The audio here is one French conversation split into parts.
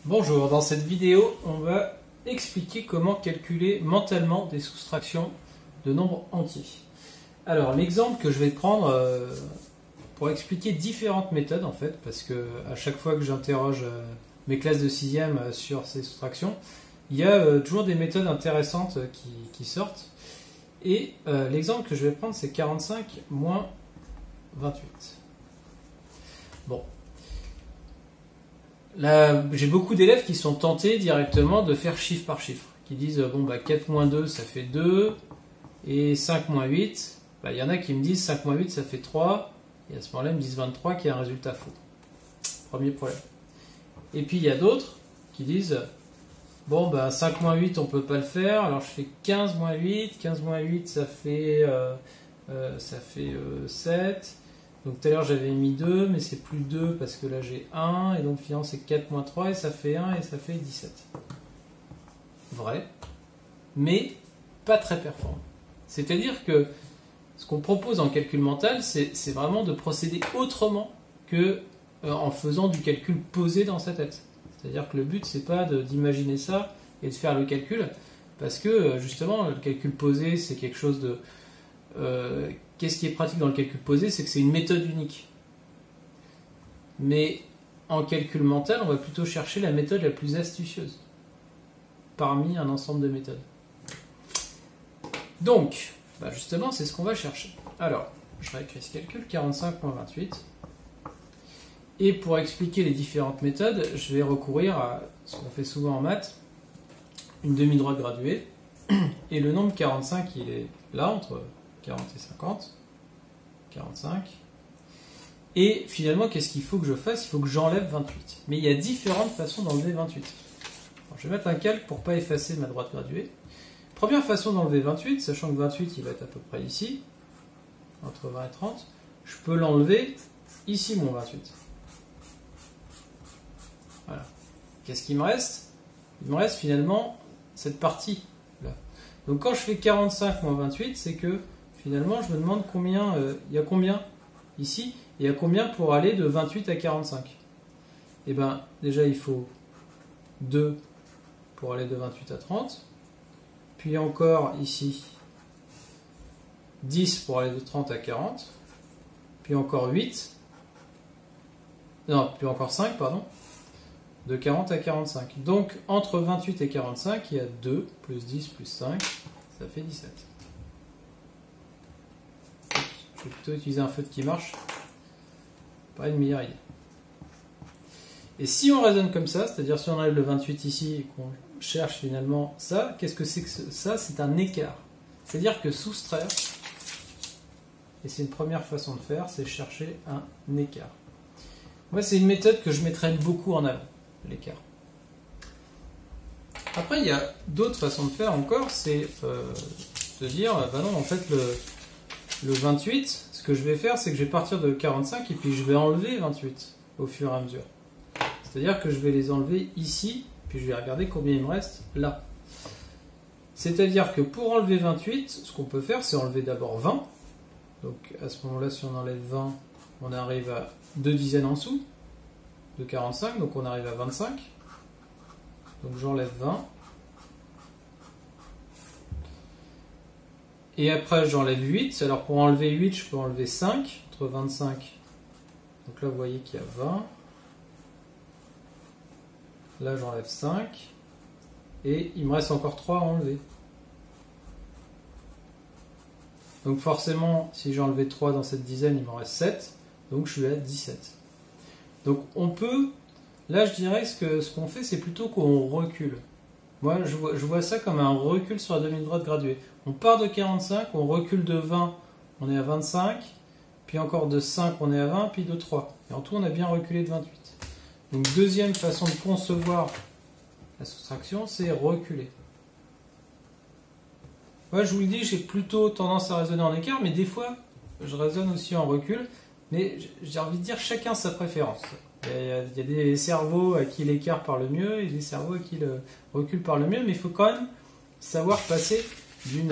Bonjour, dans cette vidéo, on va expliquer comment calculer mentalement des soustractions de nombres entiers. Alors, l'exemple que je vais prendre pour expliquer différentes méthodes, en fait, parce que à chaque fois que j'interroge mes classes de 6e sur ces soustractions, il y a toujours des méthodes intéressantes qui sortent. Et l'exemple que je vais prendre, c'est 45 moins 28. Bon. Là, j'ai beaucoup d'élèves qui sont tentés directement de faire chiffre par chiffre, qui disent bon, 4 moins 2 ça fait 2, et 5 moins 8, il y en a qui me disent 5 moins 8 ça fait 3, et à ce moment-là ils me disent 23 qui est un résultat faux. Premier problème. Et puis il y a d'autres qui disent bon, 5 moins 8 on peut pas le faire, alors je fais 15 moins 8, 15 moins 8 ça fait 7. Donc tout à l'heure j'avais mis 2, mais c'est plus 2 parce que là j'ai 1, et donc finalement c'est 4 moins 3, et ça fait 1, et ça fait 17. Vrai, mais pas très performant. C'est-à-dire que ce qu'on propose en calcul mental, c'est vraiment de procéder autrement que en faisant du calcul posé dans sa tête. C'est-à-dire que le but, c'est pas d'imaginer ça et de faire le calcul, parce que justement, le calcul posé, c'est quelque chose de... Qu'est-ce qui est pratique dans le calcul posé? C'est que c'est une méthode unique. Mais en calcul mental, on va plutôt chercher la méthode la plus astucieuse parmi un ensemble de méthodes. Donc, justement, c'est ce qu'on va chercher. Alors, je réécris ce calcul, 45 moins 28. Et pour expliquer les différentes méthodes, je vais recourir à ce qu'on fait souvent en maths, une demi-droite graduée. Et le nombre 45, il est là, entre 40 et 50. 45. Et finalement, qu'est-ce qu'il faut que je fasse? Il faut que j'enlève 28. Mais il y a différentes façons d'enlever 28. Alors, je vais mettre un calque pour ne pas effacer ma droite graduée. Première façon d'enlever 28, sachant que 28, il va être à peu près ici, entre 20 et 30, je peux l'enlever ici, mon 28. Voilà. Qu'est-ce qu'il me reste? Il me reste finalement cette partie-là. Donc quand je fais 45 moins 28, c'est que finalement je me demande combien, il y a combien ici, et il y a combien pour aller de 28 à 45. Et bien déjà il faut 2 pour aller de 28 à 30, puis encore ici 10 pour aller de 30 à 40, puis encore 8, non, puis encore 5, pardon, de 40 à 45. Donc entre 28 et 45, il y a 2 plus 10 plus 5, ça fait 17. Je vais plutôt utiliser un feutre qui marche, pas une meilleure idée. Et si on raisonne comme ça, c'est-à-dire si on enlève le 28 ici et qu'on cherche finalement ça, qu'est-ce que c'est que ça? C'est un écart. C'est-à-dire que soustraire, et c'est une première façon de faire, c'est chercher un écart. Moi, c'est une méthode que je mettrais beaucoup en avant, l'écart. Après, il y a d'autres façons de faire encore, c'est de dire, non, en fait, le 28, ce que je vais faire, c'est que je vais partir de 45 et puis je vais enlever 28 au fur et à mesure. C'est-à-dire que je vais les enlever ici, puis je vais regarder combien il me reste là. C'est-à-dire que pour enlever 28, ce qu'on peut faire, c'est enlever d'abord 20. Donc à ce moment-là, si on enlève 20, on arrive à 2 dizaines en dessous de 45, donc on arrive à 25. Donc j'enlève 20. Et après j'enlève 8. Alors pour enlever 8, je peux enlever 5, entre 25. Donc là vous voyez qu'il y a 20. Là j'enlève 5. Et il me reste encore 3 à enlever. Donc forcément, si j'ai enlevé 3 dans cette dizaine, il m'en reste 7. Donc je suis à 17. Donc on peut... Là je dirais que ce qu'on fait, c'est plutôt qu'on recule. Moi je vois ça comme un recul sur la demi-droite graduée. On part de 45, on recule de 20, on est à 25. Puis encore de 5, on est à 20, puis de 3. Et en tout, on a bien reculé de 28. Donc deuxième façon de concevoir la soustraction, c'est reculer. Moi, je vous le dis, j'ai plutôt tendance à raisonner en écart, mais des fois, je raisonne aussi en recul. Mais j'ai envie de dire, chacun sa préférence. Il y a des cerveaux à qui l'écart parle mieux, et des cerveaux à qui le recul parle mieux, mais il faut quand même savoir passer d'une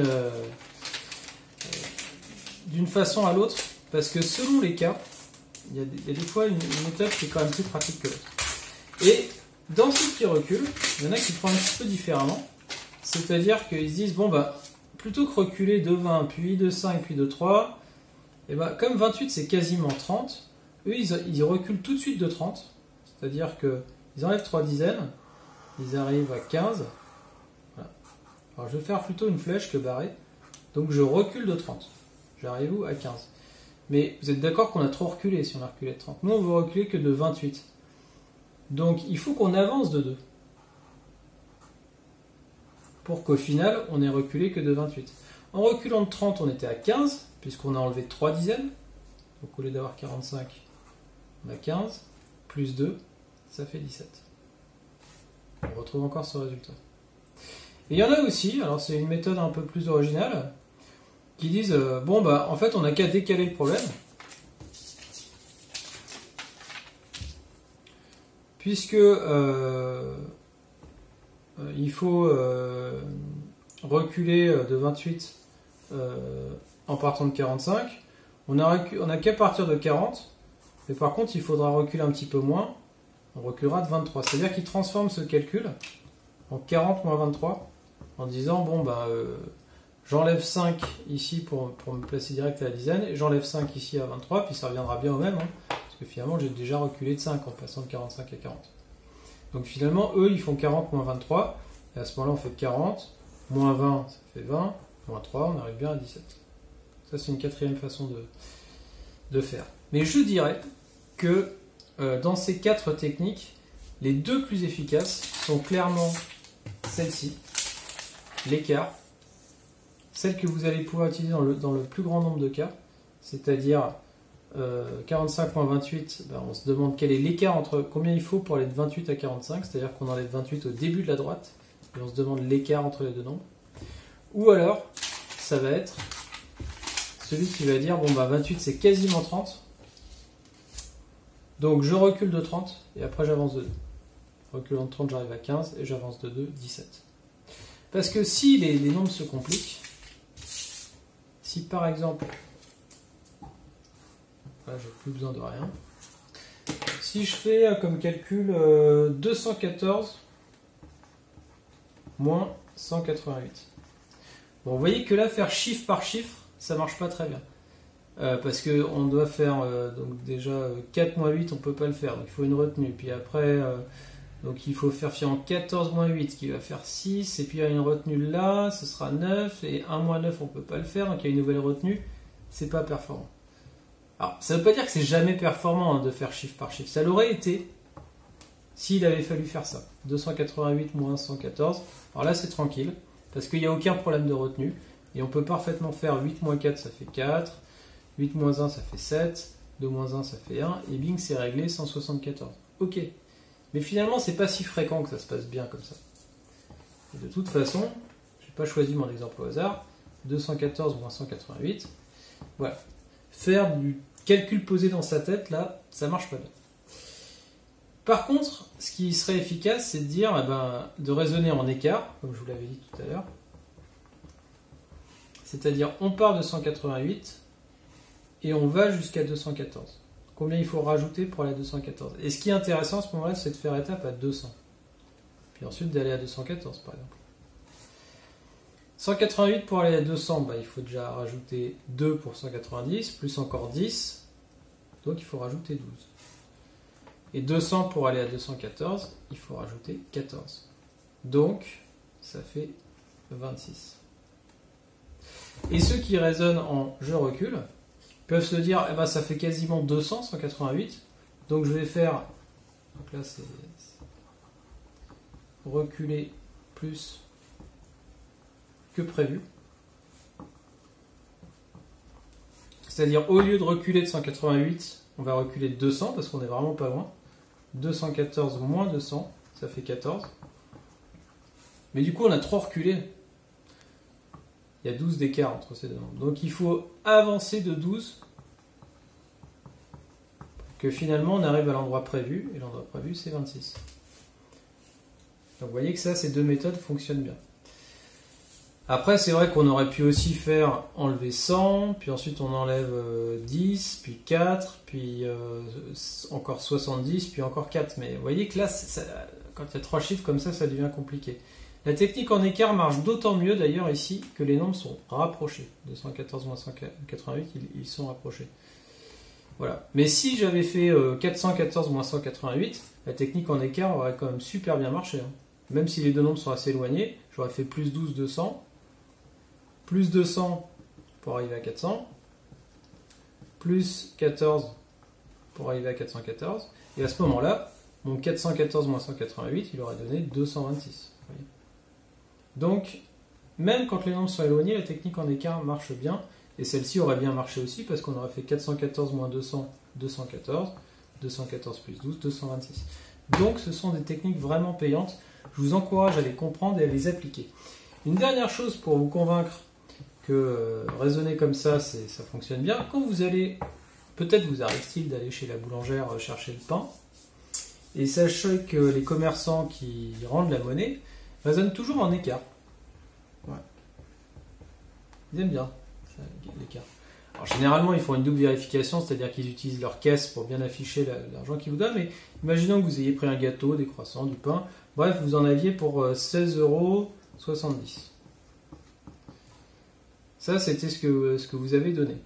façon à l'autre, parce que selon les cas, il y a des fois une méthode qui est quand même plus pratique que l'autre. Et Dans ceux qui reculent, il y en a qui font un petit peu différemment. C'est-à-dire qu'ils se disent, bon bah, plutôt que reculer de 20, puis de 5, puis de 3, et bah, comme 28 c'est quasiment 30, eux ils reculent tout de suite de 30. C'est-à-dire qu'ils enlèvent 3 dizaines, ils arrivent à 15. Voilà. Alors je vais faire plutôt une flèche que barrée. Donc je recule de 30. J'arrive où? À 15. Mais vous êtes d'accord qu'on a trop reculé si on a reculé de 30. Nous on veut reculer que de 28. Donc il faut qu'on avance de 2. Pour qu'au final on ait reculé que de 28. En reculant de 30 on était à 15, puisqu'on a enlevé 3 dizaines. Donc au lieu d'avoir 45, on a 15, plus 2, ça fait 17. On retrouve encore ce résultat. Et il y en a aussi, alors c'est une méthode un peu plus originale, qui disent, bon bah en fait on n'a qu'à décaler le problème, puisque il faut reculer de 28 en partant de 45, on n'a qu'à partir de 40, mais par contre il faudra reculer un petit peu moins, on reculera de 23, c'est-à-dire qu'il transforme ce calcul en 40 moins 23, en disant bon bah j'enlève 5 ici pour me placer direct à la dizaine, et j'enlève 5 ici à 23, puis ça reviendra bien au même, hein, parce que finalement j'ai déjà reculé de 5 en passant de 45 à 40. Donc finalement, eux, ils font 40 moins 23, et à ce moment-là, on fait 40, moins 20, ça fait 20, moins 3, on arrive bien à 17. Ça, c'est une quatrième façon de faire. Mais je dirais que dans ces 4 techniques, les 2 plus efficaces sont clairement celle-ci, l'écart, celle que vous allez pouvoir utiliser dans le plus grand nombre de cas, c'est-à-dire 45 moins 28, ben on se demande quel est l'écart entre combien il faut pour aller de 28 à 45, c'est-à-dire qu'on enlève 28 au début de la droite, et on se demande l'écart entre les deux nombres. Ou alors, ça va être celui qui va dire, bon bah 28 c'est quasiment 30, donc je recule de 30, et après j'avance de 2. Reculant de 30, j'arrive à 15, et j'avance de 2, 17. Parce que si les nombres se compliquent, si par exemple, là j'ai plus besoin de rien, si je fais comme calcul 214 moins 188, bon, vous voyez que là faire chiffre par chiffre, ça marche pas très bien. Parce qu'on doit faire donc déjà 4 moins 8, on peut pas le faire, donc il faut une retenue. Puis après, donc il faut faire finalement 14 moins 8 qui va faire 6, et puis il y a une retenue là, ce sera 9, et 1 moins 9 on peut pas le faire, donc il y a une nouvelle retenue, c'est pas performant. Alors ça veut pas dire que c'est jamais performant hein, de faire chiffre par chiffre, ça l'aurait été s'il avait fallu faire ça. 288 moins 114, alors là c'est tranquille, parce qu'il n'y a aucun problème de retenue, et on peut parfaitement faire 8 moins 4 ça fait 4, 8 moins 1 ça fait 7, 2 moins 1 ça fait 1, et bing c'est réglé 174. Ok. Mais finalement, c'est pas si fréquent que ça se passe bien comme ça. Et de toute façon, je n'ai pas choisi mon exemple au hasard. 214 moins 188. Voilà. Faire du calcul posé dans sa tête, là, ça marche pas bien. Par contre, ce qui serait efficace, c'est de dire, eh ben, de raisonner en écart, comme je vous l'avais dit tout à l'heure. C'est-à-dire, on part de 188 et on va jusqu'à 214. Combien il faut rajouter pour aller à 214. Et ce qui est intéressant à ce moment-là, c'est de faire étape à 200. Puis ensuite d'aller à 214, par exemple. 188 pour aller à 200, bah, il faut déjà rajouter 2 pour 190, plus encore 10. Donc il faut rajouter 12. Et 200 pour aller à 214, il faut rajouter 14. Donc, ça fait 26. Et ceux qui raisonnent en « je recule », peuvent se dire, eh ben, ça fait quasiment 200, 188, donc je vais faire, donc là c'est reculer plus que prévu. C'est-à-dire, au lieu de reculer de 188, on va reculer de 200, parce qu'on est vraiment pas loin. 214 moins 200, ça fait 14. Mais du coup, on a trop reculé. Il y a 12 d'écart entre ces deux nombres. Donc il faut avancer de 12 pour que finalement on arrive à l'endroit prévu. Et l'endroit prévu, c'est 26. Donc vous voyez que ça, ces deux méthodes fonctionnent bien. Après, c'est vrai qu'on aurait pu aussi faire enlever 100, puis ensuite on enlève 10, puis 4, puis encore 70, puis encore 4. Mais vous voyez que là, Quand il y a 3 chiffres comme ça devient compliqué. La technique en écart marche d'autant mieux d'ailleurs ici que les nombres sont rapprochés. 214 moins 188, ils sont rapprochés. Voilà. Mais si j'avais fait 414 moins 188, la technique en écart aurait quand même super bien marché. Hein. Même si les deux nombres sont assez éloignés, j'aurais fait plus 12, 200, plus 200 pour arriver à 400, plus 14 pour arriver à 414, et à ce moment-là, mon 414 moins 188, il aurait donné 226. Voyez. Donc, même quand les nombres sont éloignés, la technique en écart marche bien, et celle-ci aurait bien marché aussi, parce qu'on aurait fait 414 moins 200, 214, 214 plus 12, 226. Donc, ce sont des techniques vraiment payantes. Je vous encourage à les comprendre et à les appliquer. Une dernière chose pour vous convaincre que raisonner comme ça, ça fonctionne bien. Quand vous allez, peut-être vous arrive-t-il d'aller chez la boulangère chercher le pain, et sachez que les commerçants qui rendent la monnaie raisonnent toujours en écart. Ouais. Ils aiment bien l'écart. Alors généralement, ils font une double vérification, c'est-à-dire qu'ils utilisent leur caisse pour bien afficher l'argent qu'ils vous donnent, mais imaginons que vous ayez pris un gâteau, des croissants, du pain, bref, vous en aviez pour 16,70 €. Ça, c'était ce que vous avez donné.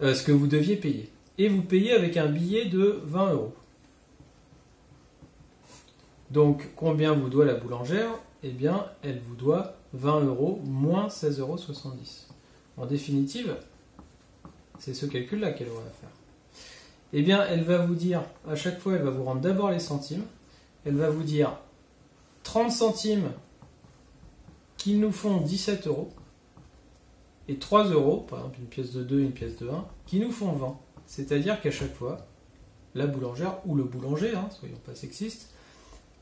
Ce que vous deviez payer. Et vous payez avec un billet de 20 €. Donc, combien vous doit la boulangère? Eh bien, elle vous doit 20 € moins 16,70 €. En définitive, c'est ce calcul-là qu'elle aura à faire. Eh bien, elle va vous dire, à chaque fois, elle va vous rendre d'abord les centimes. Elle va vous dire 30 centimes qui nous font 17 € et 3 €, par exemple une pièce de 2 et une pièce de 1, qui nous font 20. C'est-à-dire qu'à chaque fois, la boulangère ou le boulanger, soyons pas sexistes,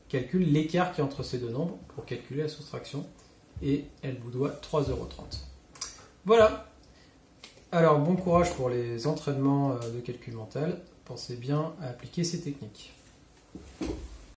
calcule l'écart qui est entre ces deux nombres pour calculer la soustraction et elle vous doit 3,30 €. Voilà. Alors, bon courage pour les entraînements de calcul mental. Pensez bien à appliquer ces techniques.